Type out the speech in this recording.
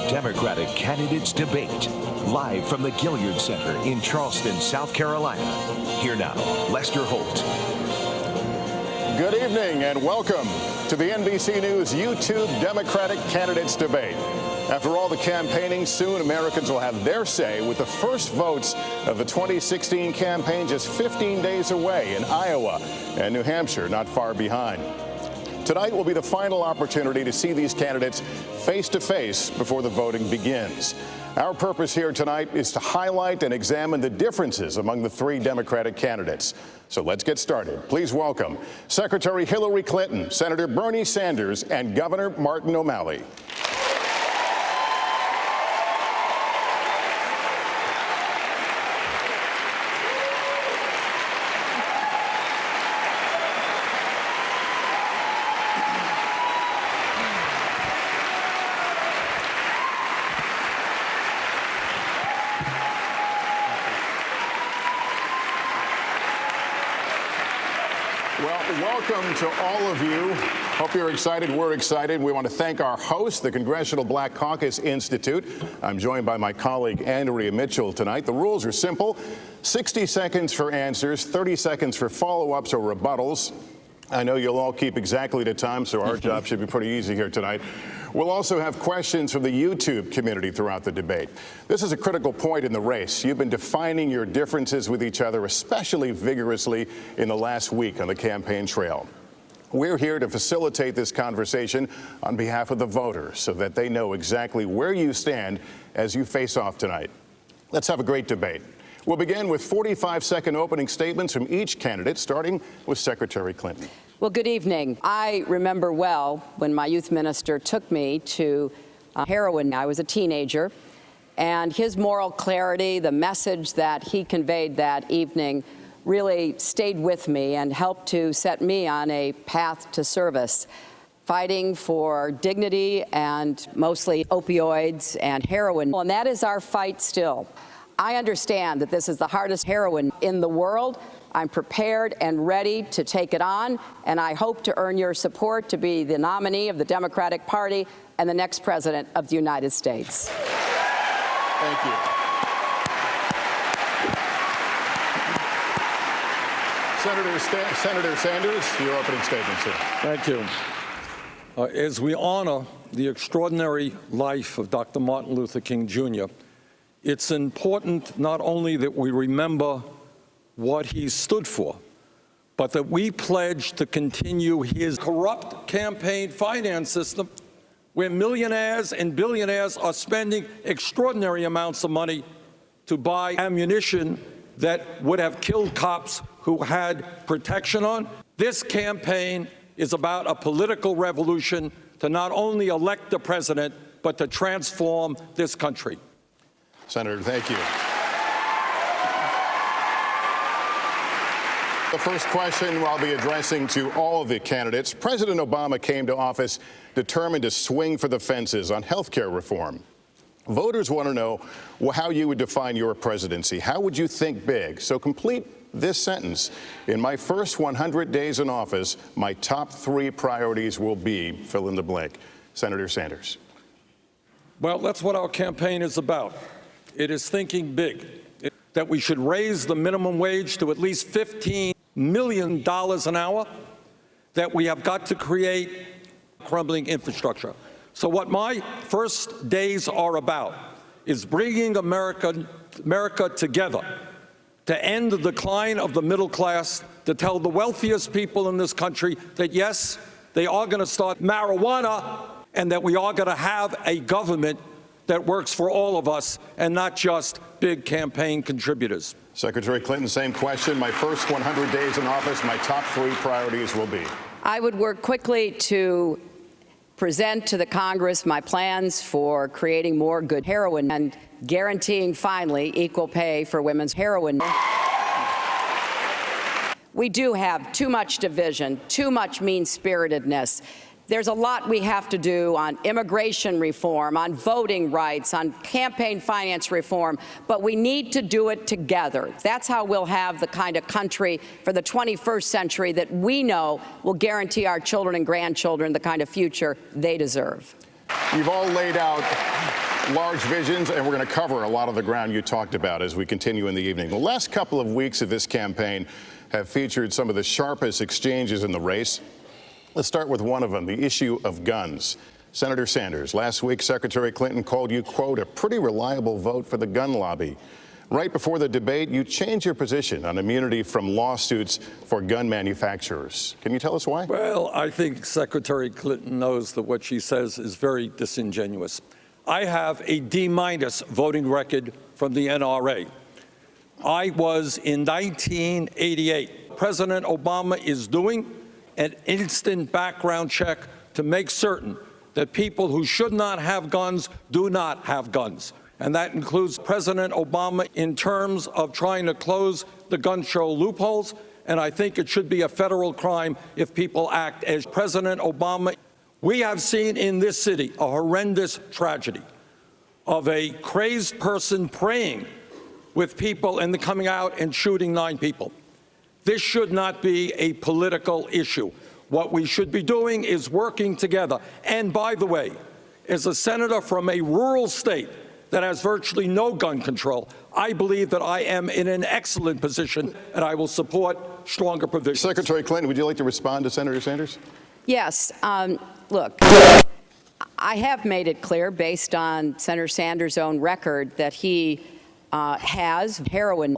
Democratic Candidates Debate, live from the Gilliard Center in Charleston, South Carolina. Here now, Lester Holt. Good evening and welcome to the NBC News YouTube Democratic Candidates Debate. After all the campaigning, soon Americans will have their say with the first votes of the 2016 campaign just 15 days away in Iowa and New Hampshire, not far behind. Tonight will be the final opportunity to see these candidates face to face before the voting begins. Our purpose here tonight is to highlight and examine the differences among the three Democratic candidates. So let's get started. Please welcome Secretary Hillary Clinton, Senator Bernie Sanders, and Governor Martin O'Malley. Welcome to all of you. Hope you're excited. We're excited. We want to thank our host, the Congressional Black Caucus Institute. I'm joined by my colleague, Andrea Mitchell, tonight. The rules are simple. 60 seconds for answers, 30 seconds for follow-ups or rebuttals. I know you'll all keep exactly to time, so our job should be pretty easy here tonight. We'll also have questions from the YouTube community throughout the debate. This is a critical point in the race. You've been defining your differences with each other especially vigorously in the last week on the campaign trail. We're here to facilitate this conversation on behalf of the voters so that they know exactly where you stand as you face off tonight. Let's have a great debate. We'll begin with 45-second opening statements from each candidate, starting with Secretary Clinton. Well, good evening. I remember well when my youth minister took me to heroin. I was a teenager, and his moral clarity, the message that he conveyed that evening really stayed with me and helped to set me on a path to service, fighting for dignity and mostly opioids and heroin. And that is our fight still. I understand that this is the hardest heroin in the world. I'm prepared and ready to take it on, and I hope to earn your support to be the nominee of the Democratic Party and the next president of the United States. Thank you. Senator Sanders, your opening statement, sir. Thank you. As we honor the extraordinary life of Dr. Martin Luther King, Jr., it's important not only that we remember what he stood for, but that we pledge to continue his corrupt campaign finance system where millionaires and billionaires are spending extraordinary amounts of money to buy ammunition that would have killed cops who had protection on. This campaign is about a political revolution to not only elect the president, but to transform this country. Senator, thank you. The first question I'll be addressing to all of the candidates. President Obama came to office determined to swing for the fences on health care reform. Voters want to know how you would define your presidency. How would you think big? So complete this sentence. In my first 100 days in office, my top three priorities will be, fill in the blank. Senator Sanders. Well, that's what our campaign is about. It is thinking big, that we should raise the minimum wage to at least $15 million an hour, that we have got to create crumbling infrastructure. So what my first days are about is bringing America together to end the decline of the middle class, to tell the wealthiest people in this country that, yes, they are going to start marijuana and that we are going to have a government that works for all of us and not just big campaign contributors. Secretary Clinton, same question. My first 100 days in office, my top three priorities will be. I would work quickly to present to the Congress my plans for creating more good heroin and guaranteeing finally equal pay for women's heroin. We do have too much division, too much mean-spiritedness. There's a lot we have to do on immigration reform, on voting rights, on campaign finance reform, but we need to do it together. That's how we'll have the kind of country for the 21st century that we know will guarantee our children and grandchildren the kind of future they deserve. You've all laid out large visions, and we're going to cover a lot of the ground you talked about as we continue in the evening. The last couple of weeks of this campaign have featured some of the sharpest exchanges in the race. Let's start with one of them, the issue of guns. Senator Sanders, last week, Secretary Clinton called you, quote, a pretty reliable vote for the gun lobby. Right before the debate, you changed your position on immunity from lawsuits for gun manufacturers. Can you tell us why? Well, I think Secretary Clinton knows that what she says is very disingenuous. I have a D- voting record from the NRA. I was in 1988. President Obama is doing an instant background check to make certain that people who should not have guns do not have guns. And that includes President Obama in terms of trying to close the gun show loopholes. And I think it should be a federal crime if people act as President Obama. We have seen in this city a horrendous tragedy of a crazed person praying with people and then coming out and shooting 9 people. This should not be a political issue. What we should be doing is working together. And by the way, as a senator from a rural state that has virtually no gun control, I believe that I am in an excellent position, and I will support stronger provisions. Secretary Clinton, would you like to respond to Senator Sanders? Yes. Look, I have made it clear, based on Senator Sanders' own record, that he has heroin.